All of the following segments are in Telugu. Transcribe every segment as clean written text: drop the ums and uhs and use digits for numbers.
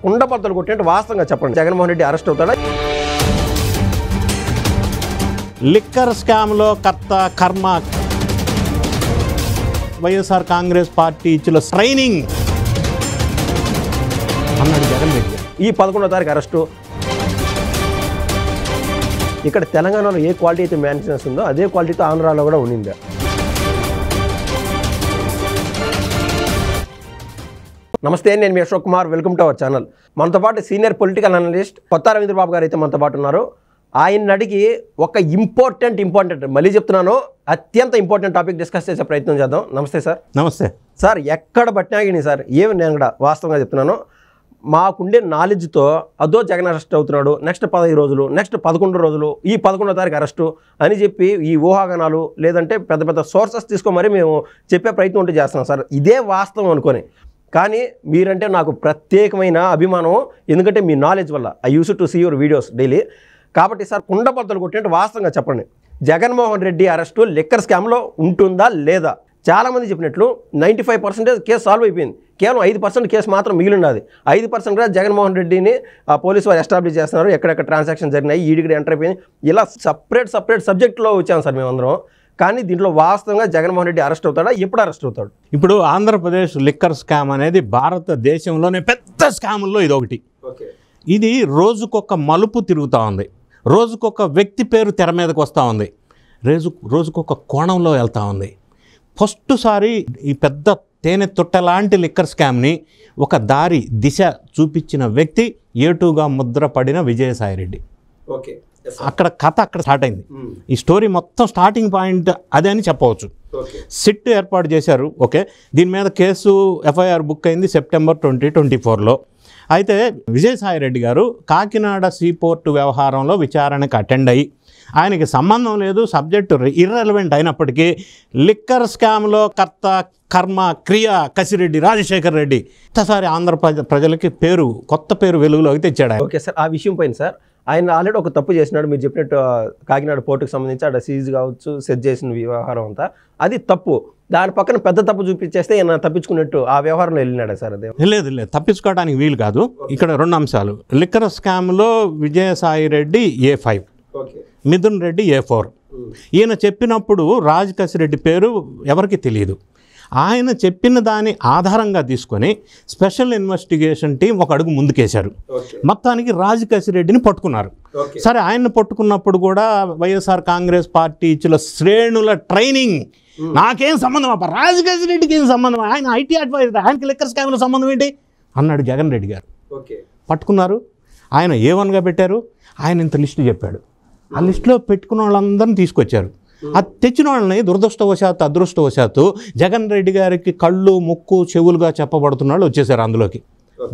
కుండబద్దలు కొట్టినట్టు వాస్తవంగా చెప్పండి, జగన్మోహన్ రెడ్డి అరెస్ట్ అవుతాడా? లిక్కర్ స్కామ్లో కర్త కర్మ వైఎస్ఆర్ కాంగ్రెస్ పార్టీ ఇచ్చిన ట్రైనింగ్ అన్నాడు జగన్ రెడ్డి. ఈ 11వ తారీఖు అరెస్టు. ఇక్కడ తెలంగాణలో ఏ క్వాలిటీ అయితే మెయింటెనెన్స్ ఉందో అదే క్వాలిటీతో ఆంధ్రాలో కూడా ఉండింది. నమస్తే, నేను మీ Ashok Kumar. Welcome to our channel. మనతో పాటు సీనియర్ పొలిటికల్ అనలిస్ట్ కొత్త రవీంద్రబాబు గారు అయితే మనతో పాటు ఉన్నారు. ఆయన అడిగి ఒక ఇంపార్టెంట్ మళ్ళీ చెప్తున్నాను, అత్యంత ఇంపార్టెంట్ టాపిక్ డిస్కస్ చేసే ప్రయత్నం చేద్దాం. నమస్తే సార్. నమస్తే సార్. ఎక్కడ పట్టినాగిని సార్, ఏమి నేను కూడా వాస్తవంగా చెప్తున్నాను, మాకుండే నాలెడ్జ్తో అదో జగన్ అరెస్ట్ అవుతున్నాడు, నెక్స్ట్ 15 రోజులు, నెక్స్ట్ 11 రోజులు, ఈ 11వ తారీఖు అరెస్టు అని చెప్పి ఈ ఊహాగానాలు లేదంటే పెద్ద పెద్ద సోర్సెస్ తీసుకొని మేము చెప్పే ప్రయత్నం ఉంటే చేస్తున్నాం సార్. ఇదే వాస్తవం అనుకొని. కానీ మీరంటే నాకు ప్రత్యేకమైన అభిమానం, ఎందుకంటే మీ నాలెడ్జ్ వల్ల. I use to see your videos daily. కాబట్టి సార్, కుండబద్దలు కొట్టినట్టు వాస్తవంగా చెప్పండి, జగన్మోహన్ రెడ్డి అరెస్టు లిక్కర్ స్కామ్లో ఉంటుందా లేదా? చాలామంది చెప్పినట్లు 95% కేసు సాల్వ్ అయిపోయింది, కేవలం 5% కేసు మాత్రం మిగిలినది. 5% కూడా జగన్మోహన్ రెడ్డిని పోలీసు వారు ఎస్టాబ్లిష్ చేస్తున్నారు, ఎక్కడెక్కడ ట్రాన్సాక్షన్ జరిగినాయి, ఈడికి ఎంటర్ అయిపోయింది. ఇలా సపరేట్ సబ్జెక్ట్లో వచ్చాము సార్ మేమందరం. కానీ దీంట్లో వాస్తవంగా జగన్మోహన్ రెడ్డి అరెస్ట్ అవుతాడా? ఎప్పుడు అరెస్ట్ అవుతాడు? ఇప్పుడు ఆంధ్రప్రదేశ్ లిక్కర్ స్కామ్ అనేది భారతదేశంలోనే పెద్ద స్కాముల్లో ఇది ఒకటి. ఇది రోజుకొక మలుపు తిరుగుతూ ఉంది, రోజుకొక వ్యక్తి పేరు తెర మీదకి వస్తూ ఉంది, రోజుకొక కోణంలో వెళ్తూ ఉంది. ఫస్ట్ సారి ఈ పెద్ద తేనె తొట్టెలాంటి లిక్కర్ స్కామ్ని ఒక దారి దిశ చూపించిన వ్యక్తి ఏటుగా ముద్రపడిన విజయసాయిరెడ్డి. ఓకే, అక్కడ కథ అక్కడ స్టార్ట్ అయింది. ఈ స్టోరీ మొత్తం స్టార్టింగ్ పాయింట్ అదే అని చెప్పవచ్చు. సిట్ ఏర్పాటు చేశారు. ఓకే, దీని మీద కేసు ఎఫ్ఐఆర్ బుక్ అయింది సెప్టెంబర్ 2024లో. అయితే విజయసాయిరెడ్డి గారు కాకినాడ సీపోర్టు వ్యవహారంలో విచారణకు అటెండ్ అయ్యి, ఆయనకి సంబంధం లేదు, సబ్జెక్టు ఇర్రెలవెంట్ అయినప్పటికీ లిక్కర్ స్కామ్లో కర్త కర్మ క్రియ కసిరెడ్డి రాజశేఖర్ రెడ్డి ఇంతసారి ఆంధ్ర ప్రజలకి కొత్త పేరు వెలుగులోకి తెచ్చాడు. ఓకే సార్, ఆ విషయం పోయింది సార్. ఆయన ఆల్రెడీ ఒక తప్పు చేసినాడు, మీరు చెప్పినట్టు కాకినాడ పోర్టుకు సంబంధించి అక్కడ సీజ్ కావచ్చు, సెట్ చేసిన వ్యవహారం అంతా అది తప్పు. దాని పక్కన పెద్ద తప్పు చూపించేస్తే ఆయన తప్పించుకున్నట్టు ఆ వ్యవహారంలో వెళ్ళినాడా సార్? అదే లేదు, తప్పించుకోవడానికి వీలు కాదు. ఇక్కడ 2 అంశాలు. లిక్కర్ స్కామ్లో విజయసాయిరెడ్డి A5, మిథున్ రెడ్డి A4. ఈయన చెప్పినప్పుడు రాజ్ కసిరెడ్డి పేరు ఎవరికి తెలియదు. ఆయన చెప్పిన దాని ఆధారంగా తీసుకొని స్పెషల్ ఇన్వెస్టిగేషన్ టీం ఒక అడుగు ముందుకేశారు. మొత్తానికి రాజ్ కసిరెడ్డిని పట్టుకున్నారు. సరే, ఆయన్ని పట్టుకున్నప్పుడు కూడా వైఎస్ఆర్ కాంగ్రెస్ పార్టీ ఇచ్చిన శ్రేణుల ట్రైనింగ్, నాకేం సంబంధం అప్ప, రాజ్ కసిరెడ్డికి ఏం సంబంధం, ఆయన ఐటీ అడ్వైజర్, ఆయనకి లిక్కర్ స్కామ్లో సంబంధం ఏంటి అన్నాడు జగన్ రెడ్డి గారు. పట్టుకున్నారు. ఆయన A1గా పెట్టారు. ఆయన ఇంత లిస్టు చెప్పాడు. ఆ లిస్టులో పెట్టుకున్న వాళ్ళందరినీ తీసుకొచ్చారు. ఆ తెచ్చిన వాళ్ళని దురదృష్టవశాత్తు అదృష్టవశాత్తు జగన్ రెడ్డి గారికి కళ్ళు ముక్కు చెవులుగా చెప్పబడుతున్న వాళ్ళు వచ్చేసారు. అందులోకి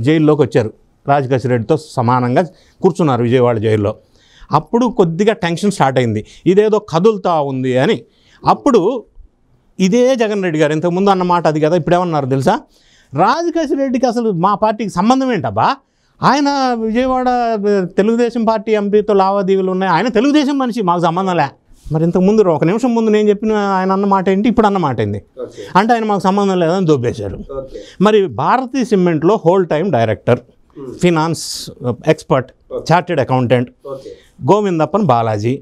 జైల్లోకి వచ్చారు. రాజ్ కసిరెడ్డితో సమానంగా కూర్చున్నారు విజయవాడ జైల్లో. అప్పుడు కొద్దిగా టెన్షన్ స్టార్ట్ అయింది, ఇదేదో కదులుతా ఉంది అని. అప్పుడు ఇదే జగన్ రెడ్డి గారు ఇంతకుముందు అన్నమాట అది కదా, ఇప్పుడేమన్నారు తెలుసా, రాజ్ కసిరెడ్డికి అసలు మా పార్టీకి సంబంధం ఏంటబ్బా, ఆయన విజయవాడ తెలుగుదేశం పార్టీ ఎంపీతో లావాదేవీలు ఉన్నాయి, ఆయన తెలుగుదేశం మనిషి, మాకు సంబంధంలే. మరి ఇంతకుముందు 1 నిమిషం ముందు నేను చెప్పిన ఆయన అన్నమాట ఏంటి, ఇప్పుడు అన్నమాట ఏంది అంటే ఆయన మాకు సంబంధం లేదని దొబ్బేశారు. మరి భారతీ సిమెంట్లో whole time director, finance expert, chartered accountant Govindappan Balaji,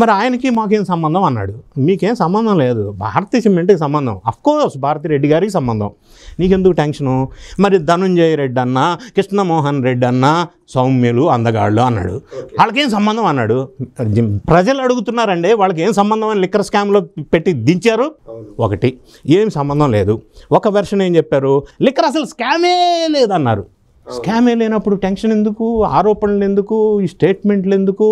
మరి ఆయనకి మాకేం సంబంధం అన్నాడు. మీకేం సంబంధం లేదు, భారతీ సిమెంట్కి సంబంధం, అఫ్కోర్స్ భారతీ రెడ్డి గారికి సంబంధం, నీకెందుకు టెన్షను. మరి ధనుంజయ రెడ్డి అన్న, కృష్ణమోహన్ రెడ్డి అన్న సౌమ్యులు అందగాళ్ళు అన్నాడు, వాళ్ళకేం సంబంధం అన్నాడు. ప్రజలు అడుగుతున్నారండి, వాళ్ళకి ఏం సంబంధం అని లిక్కర్ స్కామ్లో పెట్టి దించారు. ఒకటి ఏం సంబంధం లేదు. ఒక వెర్షన్ ఏం చెప్పారు, లిక్కర్ అసలు స్కామే లేదన్నారు. స్కామే లేనప్పుడు టెన్షన్ ఎందుకు, ఆరోపణలు ఎందుకు, ఈ స్టేట్మెంట్లు ఎందుకు?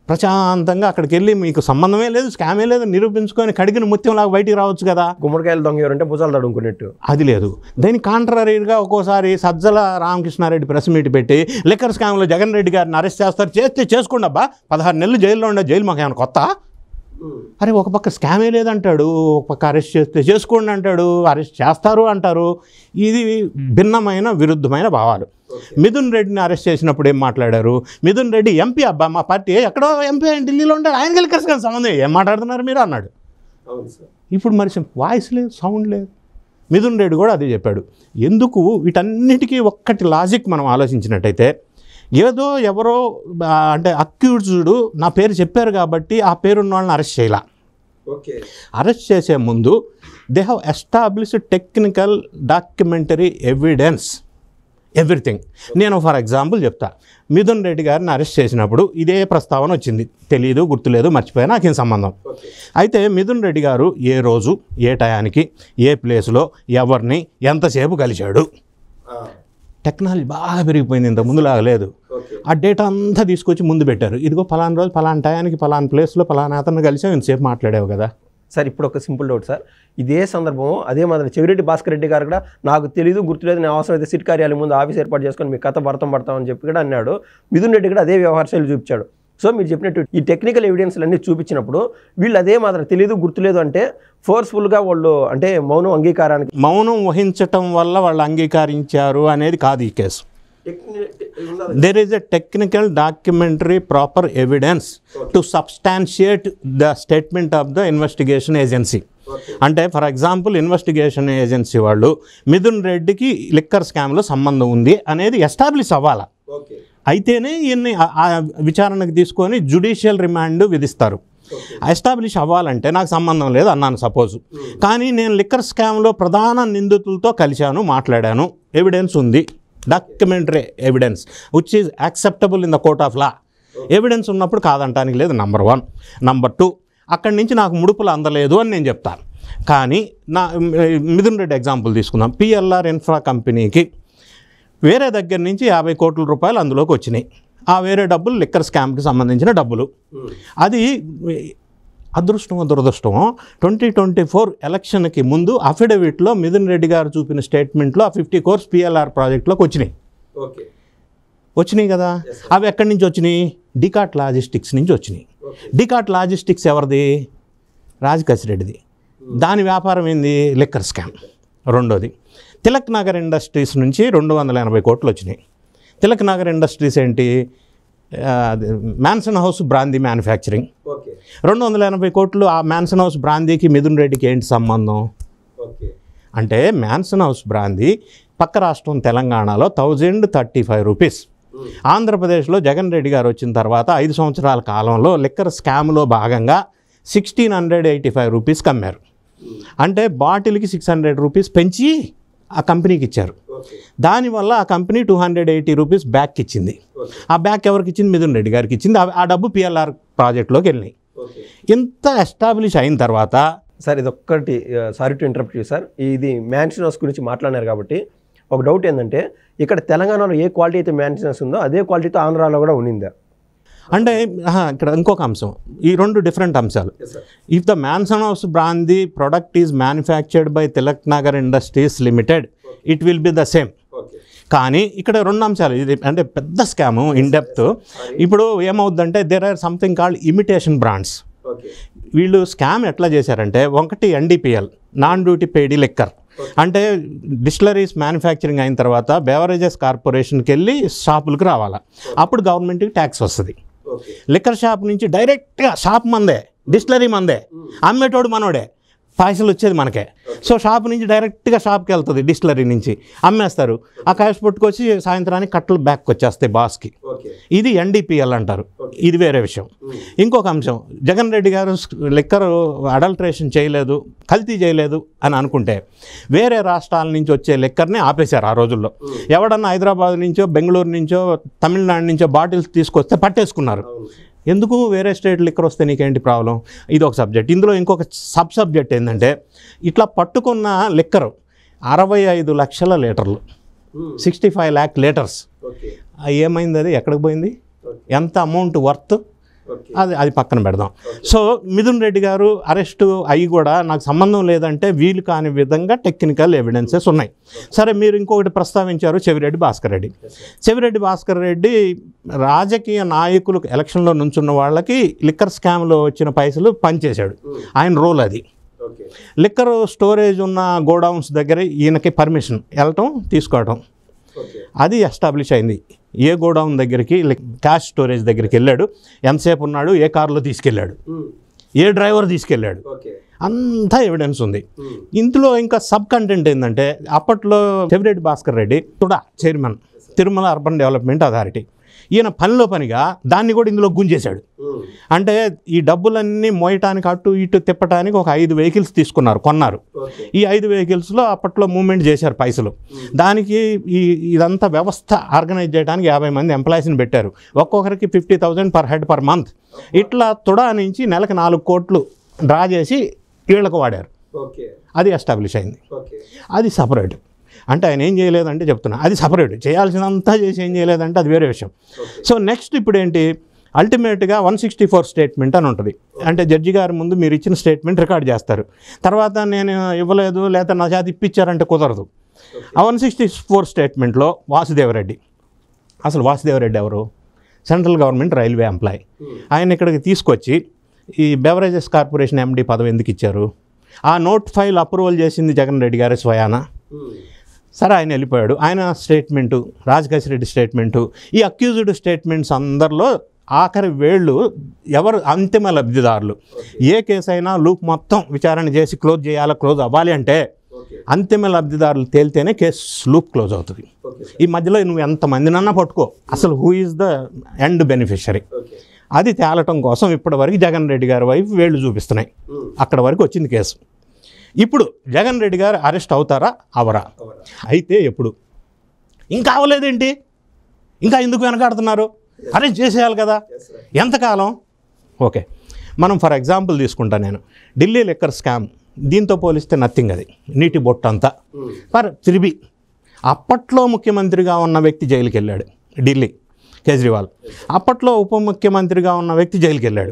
ప్రశాంతంగా అక్కడికి వెళ్ళి మీకు సంబంధమే లేదు, స్కామే లేదు నిరూపించుకొని కడిగిన ముత్యంలాగా బయటికి రావచ్చు కదా. గుమ్మడికాయలు దొంగ ఎవరంటే భుజాలు తడుముకున్నట్టు అది లేదు. దానికి కాంట్రరీగా ఒక్కోసారి సజ్జల రామకృష్ణారెడ్డి ప్రెస్ మీట్ పెట్టి లిక్కర్ స్కామ్లో జగన్ రెడ్డి గారిని అరెస్ట్ చేస్తారు, చేస్తే చేసుకోండి అబ్బా, 16 నెలలు జైల్లో ఉండే, జైలు మాకు ఏమైనా కొత్త? అరే, ఒక పక్క స్కామే లేదంటాడు, ఒక పక్క అరెస్ట్ చేస్తే చేసుకోండి అంటాడు, అరెస్ట్ చేస్తారు అంటారు. ఇది భిన్నమైన విరుద్ధమైన భావాలు. మిథున్ రెడ్డిని అరెస్ట్ చేసినప్పుడు ఏం మాట్లాడారు, మిథున్ రెడ్డి ఎంపీ అబ్బా, మా పార్టీ ఎక్కడో ఎంపీ ఆయన ఢిల్లీలో ఉంటాడు, ఆయన లిక్కర్ స్కామ్ సంబంధం ఏం మాట్లాడుతున్నారు మీరు అన్నాడు. ఇప్పుడు మరి వాయిస్ లేదు, సౌండ్ లేదు, మిథున్ రెడ్డి కూడా అదే చెప్పాడు. ఎందుకు వీటన్నిటికీ ఒక్కటి లాజిక్ మనం ఆలోచించినట్టయితే, ఏదో ఎవరో అంటే అక్యూజ్డ్ నా పేరు చెప్పారు కాబట్టి ఆ పేరున్న వాళ్ళని అరెస్ట్ చేయాల. అరెస్ట్ చేసే ముందు they have established technical documentary evidence everything. నేను ఫర్ ఎగ్జాంపుల్ చెప్తా. మిథున్ రెడ్డి గారిని అరెస్ట్ చేసినప్పుడు ఇదే ప్రస్తావన వచ్చింది, తెలియదు, గుర్తులేదు, మర్చిపోయినా నాకేం సంబంధం. అయితే మిథున్ రెడ్డి గారు ఏ రోజు, ఏ టయానికి, ఏ ప్లేస్లో, ఎవరిని, ఎంతసేపు కలిశాడు, టెక్నాలజీ బాగా పెరిగిపోయింది, ఇంత ముందులాగా లేదు. ఆ డేటా అంతా తీసుకొచ్చి ముందు పెట్టారు. ఇదిగో ఫలానా రోజు ఫలానా టయానికి ఫలానా ప్లేస్లో ఫలానా అతను కలిసావు, ఇంతసేపు మాట్లాడావు కదా. సార్ ఇప్పుడు ఒక సింపుల్ డౌట్ సార్, ఇదే సందర్భం అదే మాదిరి చెవిరెడ్డి భాస్కర్ రెడ్డి గారు కూడా నాకు తెలియదు, గుర్తులేదు, నేను అవసరం అయితే సిట్ కార్యాలయం ముందు ఆఫీస్ ఏర్పాటు చేసుకొని మీ కథ భరతం పడతామని చెప్పి కూడా అన్నాడు. మిథున్ రెడ్డి కూడా అదే వ్యవహార శైలి చూపించాడు. సో మీరు చెప్పినట్టు ఈ టెక్నికల్ ఎవిడెన్స్లు అన్నీ చూపించినప్పుడు వీళ్ళు అదే మాత్రం తెలియదు, గుర్తులేదు అంటే ఫోర్స్ఫుల్గా వాళ్ళు అంటే మౌనం వహించటం వల్ల వాళ్ళు అంగీకరించారు అనేది కాదు ఈ case. There is a technical documentary proper evidence to substantiate the statement of the investigation agency. అంటే ఫర్ ఎగ్జాంపుల్ ఇన్వెస్టిగేషన్ ఏజెన్సీ వాళ్ళు మిథున్ రెడ్డికి లిక్కర్ స్కామ్లో సంబంధం ఉంది అనేది ఎస్టాబ్లిష్ అవ్వాలి. అయితేనే ఈయన్ని విచారణకు తీసుకొని జ్యుడిషియల్ రిమాండ్ విధిస్తారు. ఎస్టాబ్లిష్ అవ్వాలంటే నాకు సంబంధం లేదు అన్నాను సపోజ్, కానీ నేను లిక్కర్ స్కామ్లో ప్రధాన నిందితులతో కలిశాను, మాట్లాడాను, ఎవిడెన్స్ ఉంది, documentary evidence which is acceptable in the court of law. Evidence ఉన్నప్పుడు కాదంటానికి లేదు, నంబర్ 1. నంబర్ 2, అక్కడి నుంచి నాకు ముడుపులు అందలేదు అని నేను చెప్తాను. కానీ నా మిథున్ రెడ్డి ఎగ్జాంపుల్ తీసుకుందాం. పిఎల్ఆర్ ఇన్ఫ్రా కంపెనీకి వేరే దగ్గర నుంచి 50 కోట్ల రూపాయలు అందులోకి వచ్చినాయి. ఆ వేరే డబ్బులు లిక్కర్ స్కామ్కి సంబంధించిన డబ్బులు. అది అదృష్టమో దురదృష్టమో 2024 ఎలక్షన్కి ముందు అఫిడవిట్లో మిథున్ రెడ్డి గారు చూపిన స్టేట్మెంట్లో ఆ 50 crores పిఎల్ఆర్ ప్రాజెక్ట్లోకి వచ్చినాయి కదా. అవి ఎక్కడి నుంచి వచ్చినాయి? డికాట్ లాజిస్టిక్స్ నుంచి వచ్చినాయి. డికాట్ లాజిస్టిక్స్ ఎవరిది? రాజకసిరెడ్డిది. దాని వ్యాపారం ఏంది? Liquor scam. రెండోది తిలక్ నగర్ ఇండస్ట్రీస్ నుంచి 280 కోట్లు వచ్చినాయి. తిలక్ నగర్ ఇండస్ట్రీస్ ఏంటి? Mansion house brandy manufacturing. 280 కోట్లు. ఆ మ్యాన్సన్ హౌస్ బ్రాందీకి మిథున్ రెడ్డికి ఏంటి సంబంధం? అంటే మ్యాన్సన్ హౌస్ బ్రాందీ పక్క రాష్ట్రం తెలంగాణలో 1035 రూపీస్. ఆంధ్రప్రదేశ్లో జగన్ రెడ్డి గారు వచ్చిన తర్వాత 5 సంవత్సరాల కాలంలో లిక్కర్ స్కామ్లో భాగంగా 1685 రూపీస్కి అమ్మారు. అంటే బాటిల్కి 600 రూపీస్ పెంచి ఆ కంపెనీకి ఇచ్చారు. దానివల్ల ఆ కంపెనీ 280 రూపీస్ బ్యాక్ ఇచ్చింది. ఆ బ్యాక్ ఎవరికి ఇచ్చింది? మిథున్ రెడ్డి గారికి ఇచ్చింది. ఆ డబ్బు పిఎల్ఆర్ ప్రాజెక్ట్లోకి వెళ్ళినాయి. ఇంత ఎస్టాబ్లిష్ అయిన తర్వాత సార్ ఇది ఒక్కటి, sorry to interrupt you sir, ఇది మ్యాన్షన్ హౌస్ గురించి మాట్లాడినారు కాబట్టి ఒక డౌట్ ఏంటంటే, ఇక్కడ తెలంగాణలో ఏ క్వాలిటీ అయితే మ్యాన్షన్ హౌస్ ఉందో అదే క్వాలిటీతో ఆంధ్రాలో కూడా ఉన్నిందా? అంటే ఇక్కడ ఇంకొక అంశం, ఈ రెండు డిఫరెంట్ అంశాలు. If the mansion house brandy product is manufactured by Tilak Nagar industries limited, it will be the same. కానీ ఇక్కడ 2 అంశాలు. ఇది అంటే పెద్ద స్కాము, ఇన్ డెప్త్. ఇప్పుడు ఏమవుద్దంటే there are something called imitation brands. వీళ్ళు స్కామ్ ఎట్లా చేశారంటే, ఒకటి NDPL, non duty paid liquor. అంటే డిస్టిలరీస్ మ్యానుఫ్యాక్చరింగ్ అయిన తర్వాత బెవరేజెస్ కార్పొరేషన్కి వెళ్ళి షాపులకు రావాలా, అప్పుడు గవర్నమెంట్కి ట్యాక్స్ వస్తుంది. లిక్కర్ షాప్ నుంచి డైరెక్ట్గా షాప్ మందే, డిస్టిలరీ మందే, అమ్మేటోడు మనోడే, పైసలు వచ్చేది మనకే. సో షాప్ నుంచి డైరెక్ట్గా షాప్కి వెళ్తుంది, డిస్టిలరీ నుంచి అమ్మేస్తారు. ఆ క్యాష్ పట్టుకొచ్చి సాయంత్రానికి కట్టలు బ్యాక్ వచ్చేస్తాయి బాస్కి. ఇది ఎన్డీపీఎల్ అంటారు. ఇది వేరే విషయం. ఇంకొక అంశం, జగన్ రెడ్డి గారు లిక్కర్ అడల్ట్రేషన్ చేయలేదు, కల్తీ చేయలేదు అని అనుకుంటే వేరే రాష్ట్రాల నుంచి వచ్చే లిక్కర్ని ఆపేశారు ఆ రోజుల్లో. ఎవడన్నా హైదరాబాద్ నుంచో, బెంగళూరు నుంచో, తమిళనాడు నుంచో బాటిల్స్ తీసుకొస్తే పట్టేసుకున్నారు. ఎందుకు? వేరే స్టేట్ లిక్కర్ వస్తే నీకేంటి ప్రాబ్లం? ఇది ఒక సబ్జెక్ట్. ఇందులో ఇంకొక సబ్ సబ్జెక్ట్ ఏంటంటే, ఇట్లా పట్టుకున్న లిక్కరు 65 లక్షల లీటర్లు, 65 lakh లీటర్స్. ఏమైంది? అది ఎక్కడికి పోయింది? ఎంత అమౌంట్ వర్త్? అది పక్కన పెడదాం. సో మిథున్ రెడ్డి గారు అరెస్టు అయ్యి కూడా నాకు సంబంధం లేదంటే వీలు కాని విధంగా టెక్నికల్ ఎవిడెన్సెస్ ఉన్నాయి. సరే, మీరు ఇంకొకటి ప్రస్తావించారు, చెవిరెడ్డి భాస్కర్ రెడ్డి. చెవిరెడ్డి భాస్కర్ రెడ్డి రాజకీయ నాయకులు ఎలక్షన్లో నుంచున్న వాళ్ళకి లిక్కర్ స్కామ్లో వచ్చిన పైసలు పనిచేశాడు. ఆయన రోల్ అది. లిక్కర్ స్టోరేజ్ ఉన్న గోడౌన్స్ దగ్గర ఈయనకి పర్మిషన్ వెళ్ళటం, తీసుకోవటం, అది ఎస్టాబ్లిష్ అయింది. ఏ గోడౌన్ దగ్గరికి, క్యాష్ స్టోరేజ్ దగ్గరికి వెళ్ళాడు, ఎంతసేపు ఉన్నాడు, ఏ కారులో తీసుకెళ్ళాడు, ఏ డ్రైవర్ తీసుకెళ్ళాడు, అంతా ఎవిడెన్స్ ఉంది. ఇందులో ఇంకా సబ్ కంటెంట్ ఏంటంటే, అప్పట్లో Chevireddy Bhaskar Reddy TUDA chairman Tirumala urban development authority, ఈయన పనిలో పనిగా దాన్ని కూడా ఇందులో గుంజేశాడు. అంటే ఈ డబ్బులన్నీ మోయటానికి అటు ఇటు తిప్పటానికి ఒక 5 వెహికల్స్ కొన్నారు. ఈ 5 వెహికల్స్లో అప్పట్లో మూవ్మెంట్ చేశారు పైసలు. దానికి ఇదంతా వ్యవస్థ ఆర్గనైజ్ చేయడానికి 50 మంది ఎంప్లాయీస్ని పెట్టారు. ఒక్కొక్కరికి 50,000 పర్ హెడ్ పర్ మంత్. ఇట్లా తుడా నుంచి నెలకు 4 కోట్లు డ్రా చేసి వీళ్ళకు వాడారు. అది ఎస్టాబ్లిష్ అయింది. అది సపరేట్. అంటే ఆయన ఏం చేయలేదంటే చెప్తున్నా, అది సపరేట్. చేయాల్సినంతా చేసి ఏం చేయలేదంటే అది వేరే విషయం. సో నెక్స్ట్ ఇప్పుడు ఏంటి, అల్టిమేట్గా 164 స్టేట్మెంట్ అని ఉంటుంది. అంటే జడ్జి గారి ముందు మీరు ఇచ్చిన స్టేట్మెంట్ రికార్డ్ చేస్తారు. తర్వాత నేను ఇవ్వలేదు లేదా నా చేతి ఇప్పించారంటే కుదరదు. ఆ 164 స్టేట్మెంట్లో వాసుదేవరెడ్డి, అసలు వాసుదేవరెడ్డి ఎవరు? Central government railway employee. ఆయన ఇక్కడికి తీసుకొచ్చి ఈ బెవరేజెస్ కార్పొరేషన్ ఎండి పదవి ఎందుకు ఇచ్చారు? ఆ నోట్ ఫైల్ అప్రూవల్ చేసింది జగన్ రెడ్డి గారి స్వయాన. సరే, ఆయన వెళ్ళిపోయాడు. ఆయన స్టేట్మెంటు, రాజకేశ్వరరెడ్డి స్టేట్మెంటు, ఈ అక్యూజ్డ్ స్టేట్మెంట్స్ అందరిలో ఆఖరి వేళ్ళు ఎవరు అంతిమ లబ్ధిదారులు. ఏ కేసు అయినా లూప్ మొత్తం విచారణ చేసి క్లోజ్ అవ్వాలి అంటే అంతిమ లబ్ధిదారులు తేలితేనే కేసు లూప్ క్లోజ్ అవుతుంది. ఈ మధ్యలో నువ్వు ఎంతమందినన్నా పట్టుకో, అసలు who is the end beneficiary, అది తేలటం కోసం ఇప్పటివరకు జగన్ రెడ్డి గారి వైపు వేళ్ళు చూపిస్తున్నాయి. అక్కడ వరకు వచ్చింది కేసు. ఇప్పుడు జగన్ రెడ్డి గారు అరెస్ట్ అవుతారా అవరా? అయితే ఎప్పుడు? ఇంకా అవ్వలేదేంటి? ఇంకా ఎందుకు వెనకాడుతున్నారు? అరెస్ట్ చేసేయాలి కదా. ఎంతకాలం? ఓకే, మనం ఫర్ ఎగ్జాంపుల్ తీసుకుంటా నేను, ఢిల్లీ లిక్కర్ స్కామ్, దీంతో పోలిస్తే నథింగ్. అది నీటి బొట్టు అంతా. ఫర్ 3B అప్పట్లో ముఖ్యమంత్రిగా ఉన్న వ్యక్తి జైలుకి వెళ్ళాడు, ఢిల్లీ కేజ్రీవాల్. అప్పట్లో ఉప ముఖ్యమంత్రిగా ఉన్న వ్యక్తి జైలుకి వెళ్ళాడు.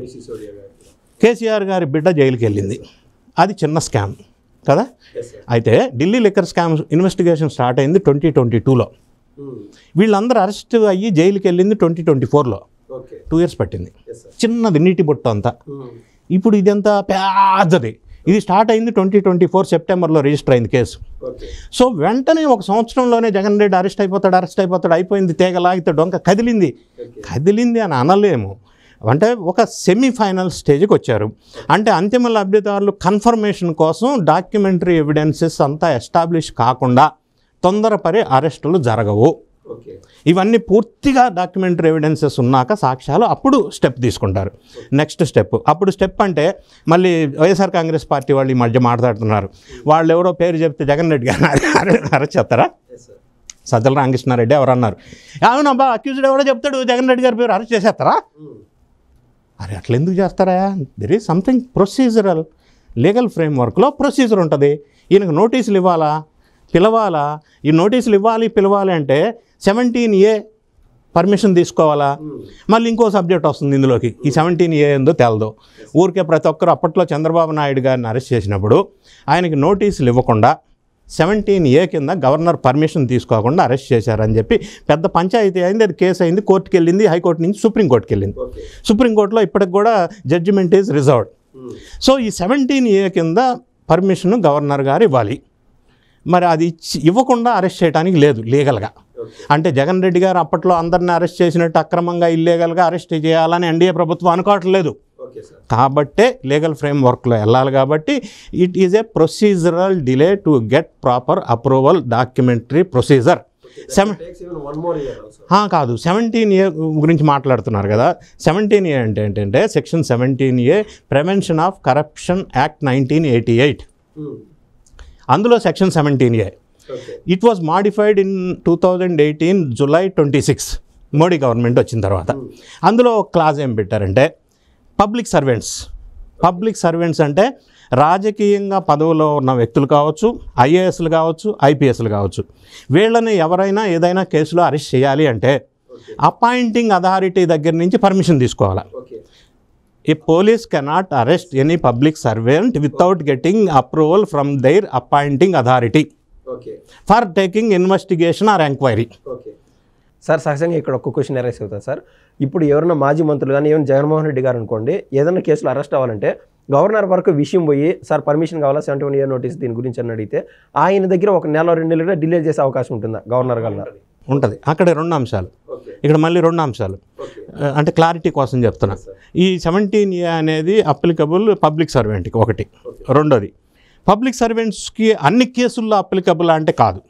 కేసీఆర్ గారి బిడ్డ జైలుకి వెళ్ళింది. అది చిన్న స్కామ్ కదా. అయితే Delhi liquor scam investigation start అయింది 2022లో. వీళ్ళందరూ అరెస్ట్ అయ్యి జైలుకి వెళ్ళింది 2024లో. 2 years పట్టింది. చిన్నది నీటి బొట్టు అంతా. ఇప్పుడు ఇదంతా పెద్దది. ఇది స్టార్ట్ అయింది 2024 సెప్టెంబర్లో రిజిస్టర్ అయింది కేసు. సో వెంటనే 1 సంవత్సరంలోనే జగన్ రెడ్డి అరెస్ట్ అయిపోతాడు. అయిపోయింది, తీగలాగితే డొంక కదిలింది అని అనలేము. అంటే ఒక సెమీఫైనల్ స్టేజ్కి వచ్చారు. అంటే అంతిమ లబ్ధిదారులు కన్ఫర్మేషన్ కోసం డాక్యుమెంటరీ ఎవిడెన్సెస్ అంతా ఎస్టాబ్లిష్ కాకుండా తొందరపడి అరెస్టులు జరగవు. ఇవన్నీ పూర్తిగా డాక్యుమెంటరీ ఎవిడెన్సెస్ ఉన్నాక సాక్ష్యాలు, అప్పుడు స్టెప్ తీసుకుంటారు. Next step. అప్పుడు స్టెప్ అంటే మళ్ళీ వైఎస్ఆర్ కాంగ్రెస్ పార్టీ వాళ్ళు ఈ మధ్య మాట్లాడుతున్నారు. వాళ్ళు ఎవరో పేరు చెప్తే జగన్ రెడ్డి గారు అరెస్ట్ చేస్తారా? సజ్జల రామకృష్ణారెడ్డి ఎవరు అన్నారు, అవునబ్బా అక్యూజ్డ్ ఎవరో చెప్తాడు జగన్ రెడ్డి గారి పేరు అరెస్ట్ చేసేస్తారా? అరే అట్లా ఎందుకు చేస్తారా? There is something procedural, legal ఫ్రేమ్వర్క్లో ప్రొసీజర్ ఉంటుంది. ఈయనకు నోటీసులు ఇవ్వాలా, పిలవాలా? ఈ నోటీసులు పిలవాలి అంటే 17A పర్మిషన్ తీసుకోవాలా? మళ్ళీ ఇంకో సబ్జెక్ట్ వస్తుంది ఇందులోకి. ఈ 17A ఏందో తెలదు. ఊరికే ప్రతి ఒక్కరు అప్పట్లో చంద్రబాబు నాయుడు గారిని అరెస్ట్ చేసినప్పుడు ఆయనకి నోటీసులు ఇవ్వకుండా 17A కింద గవర్నర్ పర్మిషన్ తీసుకోకుండా అరెస్ట్ చేశారని చెప్పి పెద్ద పంచాయతీ అయింది. అది కేసు అయింది, కోర్టుకి వెళ్ళింది, హైకోర్టు నుంచి సుప్రీంకోర్టుకి వెళ్ళింది. సుప్రీంకోర్టులో ఇప్పటికి కూడా జడ్జిమెంట్ ఈజ్ రిజర్వ్డ్. సో ఈ 17A కింద పర్మిషన్ గవర్నర్ గారు ఇవ్వాలి. మరి అది ఇవ్వకుండా అరెస్ట్ చేయడానికి లేదు లీగల్గా. అంటే జగన్ రెడ్డి గారు అప్పట్లో అందరిని అరెస్ట్ చేసినట్టు అక్రమంగా ఇల్లీగల్గా అరెస్ట్ చేయాలని ఎన్డీఏ ప్రభుత్వం అనుకోవట్లేదు. కాబట్టే లీగల్ ఫ్రేమ్వర్క్లో వెళ్ళాలి. కాబట్టి it is a procedural delay to get proper approval documentary procedure. కాదు, 17A గురించి మాట్లాడుతున్నారు కదా. 17A అంటే ఏంటంటే section 17A prevention of corruption act 1988. అందులో section 17A. It was modified in 2018 July 26 Modi government వచ్చిన తర్వాత. అందులో ఒక క్లాజ్ ఏం పెట్టారంటే పబ్లిక్ సర్వెంట్స్ అంటే రాజకీయంగా పదవిలో ఉన్న వ్యక్తులు కావచ్చు, ఐఏఎస్లు కావచ్చు, ఐపీఎస్లు కావచ్చు, వీళ్ళని ఎవరైనా ఏదైనా కేసులో అరెస్ట్ చేయాలి అంటే అపాయింటింగ్ అథారిటీ దగ్గర నుంచి పర్మిషన్ తీసుకోవాలి. A police cannot arrest any public servant without getting approval from their appointing authority for taking investigation or enquiry. Sir సహజంగా ఇక్కడ ఒక్క క్వశ్చన్ అరెస్ట్ అవుతుంది సార్. ఇప్పుడు ఎవరైనా మాజీ మంత్రులు కానీ ఏమైనా జగన్మోహన్ రెడ్డి గారు అనుకోండి ఏదైనా కేసులో అరెస్ట్ అవ్వాలంటే గవర్నర్ వరకు విషయం పోయి సార్ పర్మిషన్ కావాలా 17A నోటీస్ దీని గురించి అని అడిగితే ఆయన దగ్గర 1 నెల 2 నెలలుగా డిలే చేసే అవకాశం ఉంటుందా గవర్నర్ గారు? ఉంటుంది. అక్కడ 2 అంశాలు, ఇక్కడ మళ్ళీ 2 అంశాలు. అంటే క్లారిటీ కోసం చెప్తున్నా. ఈ 17A అనేది అప్లికబుల్ పబ్లిక్ సర్వెంట్కి ఒకటి. రెండోది పబ్లిక్ సర్వెంట్స్కి అన్ని కేసుల్లో అప్లికబుల్ అంటే కాదు.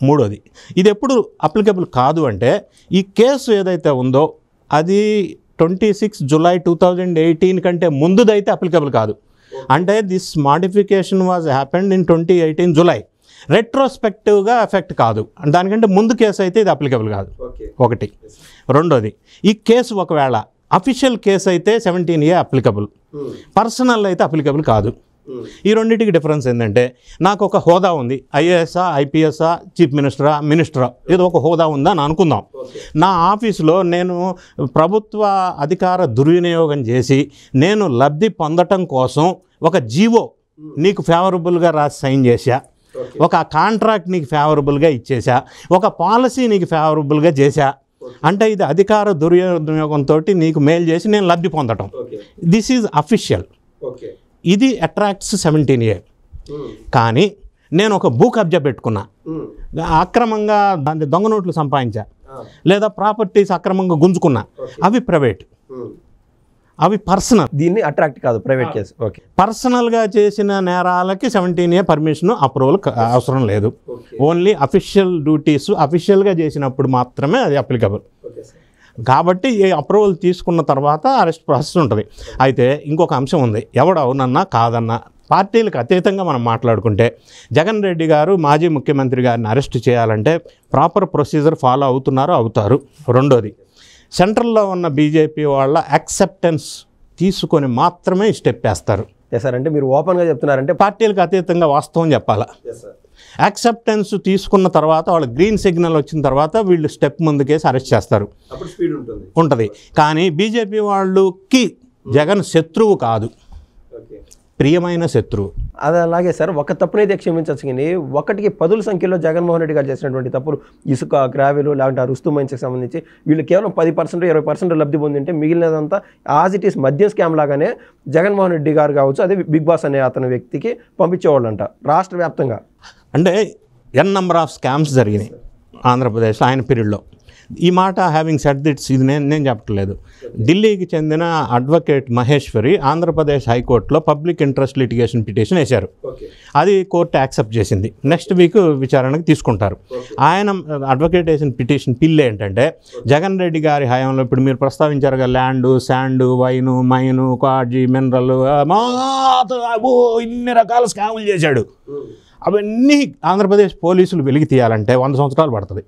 మూడోది ఇది ఎప్పుడు అప్లికబుల్ కాదు అంటే ఈ కేసు ఏదైతే ఉందో అది 26 జూలై 2018 కంటే ముందుదైతే అప్లికబుల్ కాదు. అంటే this modification was happened in 2018 July. రెట్రోస్పెక్టివ్గా ఎఫెక్ట్ కాదు, దానికంటే ముందు కేసు అయితే ఇది అప్లికబుల్ కాదు. ఒకటి. రెండోది ఈ కేసు ఒకవేళ అఫీషియల్ కేసు అయితే 17A అప్లికబుల్, పర్సనల్ అయితే అప్లికబుల్ కాదు. ఈ రెండింటికి డిఫరెన్స్ ఏంటంటే నాకు ఒక హోదా ఉంది, ఐఏఎస్ఆ ఐపీఎస్ఆ చీఫ్ మినిస్టరా ఏదో ఒక హోదా ఉందా అని అనుకుందాం. నా ఆఫీసులో నేను ప్రభుత్వ అధికార దుర్వినియోగం చేసి నేను లబ్ధి పొందటం కోసం ఒక జీవో నీకు ఫేవరబుల్గా రాసి సైన్ చేశా, ఒక కాంట్రాక్ట్ నీకు ఫేవరబుల్గా ఇచ్చేసా, ఒక పాలసీ నీకు ఫేవరబుల్గా చేశా అంటే ఇది అధికార దుర్వినియోగంతో నీకు మెయిల్ చేసి నేను లబ్ధి పొందటం. This is official. ఇది అట్రాక్ట్స్ 17A. కానీ నేను ఒక భూ కబ్జా పెట్టుకున్నా, అక్రమంగా దాని దొంగ నోట్లు సంపాదించా, లేదా ప్రాపర్టీస్ అక్రమంగా గుంజుకున్నా, అవి ప్రైవేట్, అవి పర్సనల్. దీన్ని అట్రాక్ట్ కాదు, ప్రైవేట్ కేసు. ఓకే. పర్సనల్గా చేసిన నేరాలకి 17A పర్మిషన్ అప్రూవల్ అవసరం లేదు. ఓన్లీ అఫీషియల్ డ్యూటీస్ అఫీషియల్గా చేసినప్పుడు మాత్రమే అది అప్లికబుల్. కాబట్టి ఈ అప్రూవల్ తీసుకున్న తర్వాత అరెస్ట్ ప్రాసెస్ ఉంటుంది. అయితే ఇంకొక అంశం ఉంది, ఎవడు అవునన్నా కాదన్నా పార్టీలకు అతీతంగా మనం మాట్లాడుకుంటే జగన్ రెడ్డి గారు మాజీ ముఖ్యమంత్రి గారిని అరెస్ట్ చేయాలంటే ప్రాపర్ ప్రొసీజర్ ఫాలో అవుతారు. రెండోది సెంట్రల్లో ఉన్న బీజేపీ వాళ్ళ యాక్సెప్టెన్స్ తీసుకొని మాత్రమే స్టెప్ వేస్తారు. సార్ అంటే మీరు ఓపెన్గా చెప్తున్నారంటే పార్టీలకు అతీతంగా వాస్తవం చెప్పాలా. యాక్సెప్టెన్స్ తీసుకున్న తర్వాత వాళ్ళ గ్రీన్ సిగ్నల్ వచ్చిన తర్వాత వీళ్ళు స్టెప్ ముందుకేసి అరెస్ట్ చేస్తారు, ఉంటుంది. కానీ బీజేపీ వాళ్ళకి జగన్ శత్రువు కాదు, ప్రియమైన శత్రువు. అది అలాగే సార్, ఒక తప్పునైతే క్షమించచ్చు, కానీ ఒకటికి 10 సంఖ్యలో జగన్మోహన్ రెడ్డి గారు చేసినటువంటి తప్పులు, ఇసుక గ్రావెలు లేకుంటే ఆ రుస్తు మైన్స్కి సంబంధించి వీళ్ళు కేవలం 10% 20% లబ్ధి పొందింటే మిగిలినదంతా యాజ్ ఇట్ ఈస్ మద్యం స్కామ్ లాగానే జగన్మోహన్ రెడ్డి గారు కావచ్చు, అదే బిగ్ బాస్ అనే అతని వ్యక్తికి పంపించేవాళ్ళంట రాష్ట్ర వ్యాప్తంగా. అంటే నెంబర్ ఆఫ్ స్కామ్స్ జరిగినాయి ఆంధ్రప్రదేశ్లో ఆయన పీరియడ్లో. ఈ మాట హ్యావింగ్ సెడ్ దిట్స్ ఇది నేను చెప్పట్లేదు. ఢిల్లీకి చెందిన అడ్వకేట్ మహేశ్వరి ఆంధ్రప్రదేశ్ హైకోర్టులో పబ్లిక్ ఇంట్రెస్ట్ లిటిగేషన్ పిటిషన్ వేశారు. అది కోర్టు యాక్సెప్ట్ చేసింది. నెక్స్ట్ వీక్ విచారణకు తీసుకుంటారు. ఆయన అడ్వకేట్ వేసిన పిటిషన్ పిల్ ఏంటంటే జగన్ రెడ్డి గారి హయాంలో ఇప్పుడు మీరు ప్రస్తావించారు కదా, ల్యాండు, శాండు, వైను, మైను, కాజీ, మినరల్, ఇన్ని రకాల స్కాములు చేశాడు. అవన్నీ ఆంధ్రప్రదేశ్ పోలీసులు వెలికి తీయాలంటే 100 సంవత్సరాలు పడుతుంది.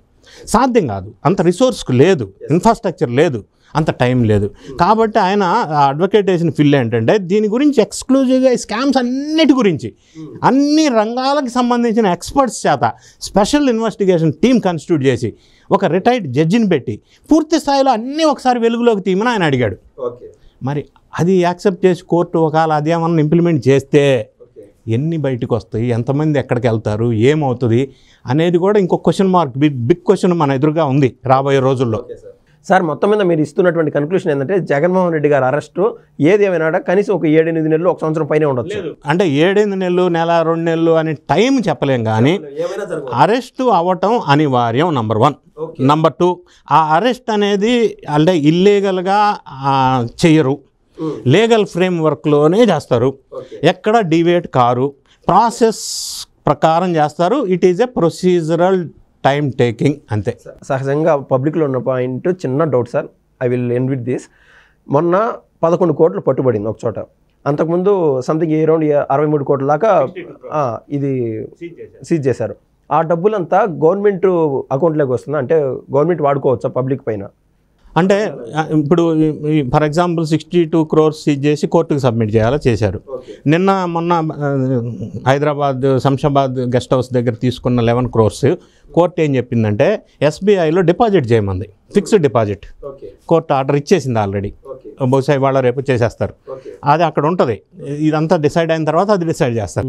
సాధ్యం కాదు, అంత రిసోర్స్ లేదు, ఇన్ఫ్రాస్ట్రక్చర్ లేదు, అంత టైం లేదు. కాబట్టి ఆయన అడ్వకేట్ వేసిన ఫిల్ ఏంటంటే దీని గురించి ఎక్స్క్లూజివ్గా ఈ స్కామ్స్ అన్నిటి గురించి అన్ని రంగాలకు సంబంధించిన ఎక్స్పర్ట్స్ చేత స్పెషల్ ఇన్వెస్టిగేషన్ టీం కన్స్టిట్యూట్ చేసి ఒక రిటైర్డ్ జడ్జిని పెట్టి పూర్తి స్థాయిలో అన్నీ ఒకసారి వెలుగులోకి తీయమని ఆయన అడిగాడు. మరి అది యాక్సెప్ట్ చేసి కోర్టు ఒకవేళ అదేమన్నా ఇంప్లిమెంట్ చేస్తే ఎన్ని బయటకు వస్తాయి, ఎంతమంది ఎక్కడికి వెళ్తారు, ఏమవుతుంది అనేది కూడా ఇంకో క్వశ్చన్ మార్క్, బిగ్ క్వశ్చన్ మన ఎదురుగా ఉంది రాబోయే రోజుల్లో. సార్ మొత్తం మీద మీరు ఇస్తున్నటువంటి కన్క్లూషన్ ఏంటంటే జగన్మోహన్ రెడ్డి గారి అరెస్టు ఏది ఏమైనా కనీసం ఒక 7-8 నెలలు, 1 సంవత్సరం పైనే ఉండొచ్చు. అంటే 7-8 నెలలు, నెల, 2 నెలలు అని టైం చెప్పలేం, కానీ అరెస్టు అవ్వటం అనివార్యం నంబర్ 1. నంబర్ 2, ఆ అరెస్ట్ అనేది అంటే ఇల్లీగల్గా చెయ్యరు, లీగల్ ఫ్రేమ్వర్క్లోనే చేస్తారు, ఎక్కడ డివేట్ కారు, ప్రాసెస్ ప్రకారం చేస్తారు. It is a procedural time taking, అంతే. సహజంగా పబ్లిక్లో ఉన్న పాయింట్ చిన్న doubt sir, I will end with this. మొన్న 11 కోట్లు పట్టుబడింది ఒక చోట, అంతకుముందు సంథింగ్ అరౌండ్ 63 కోట్ల దాకా ఇది సీజ్ చేశారు. ఆ డబ్బులంతా గవర్నమెంట్ అకౌంట్లోకి వస్తుందా, అంటే గవర్నమెంట్ వాడుకోవచ్చా పబ్లిక్ పైన? అంటే ఇప్పుడు ఫర్ ఎగ్జాంపుల్ 62 crores సీజ్ చేసి కోర్టుకు సబ్మిట్ చేశారు. మొన్న హైదరాబాద్ శంషాబాద్ గెస్ట్ హౌస్ దగ్గర తీసుకున్న 11 crores కోర్టు ఏం చెప్పిందంటే ఎస్బీఐలో డిపాజిట్ చేయమంది, ఫిక్స్డ్ డిపాజిట్. కోర్టు ఆర్డర్ ఇచ్చేసింది ఆల్రెడీ, బహుశా ఇవాళ రేపు చేసేస్తారు. అది అక్కడ ఉంటుంది, ఇదంతా డిసైడ్ అయిన తర్వాత అది డిసైడ్ చేస్తారు.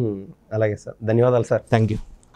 అలాగే సార్, ధన్యవాదాలు సార్. Thank you.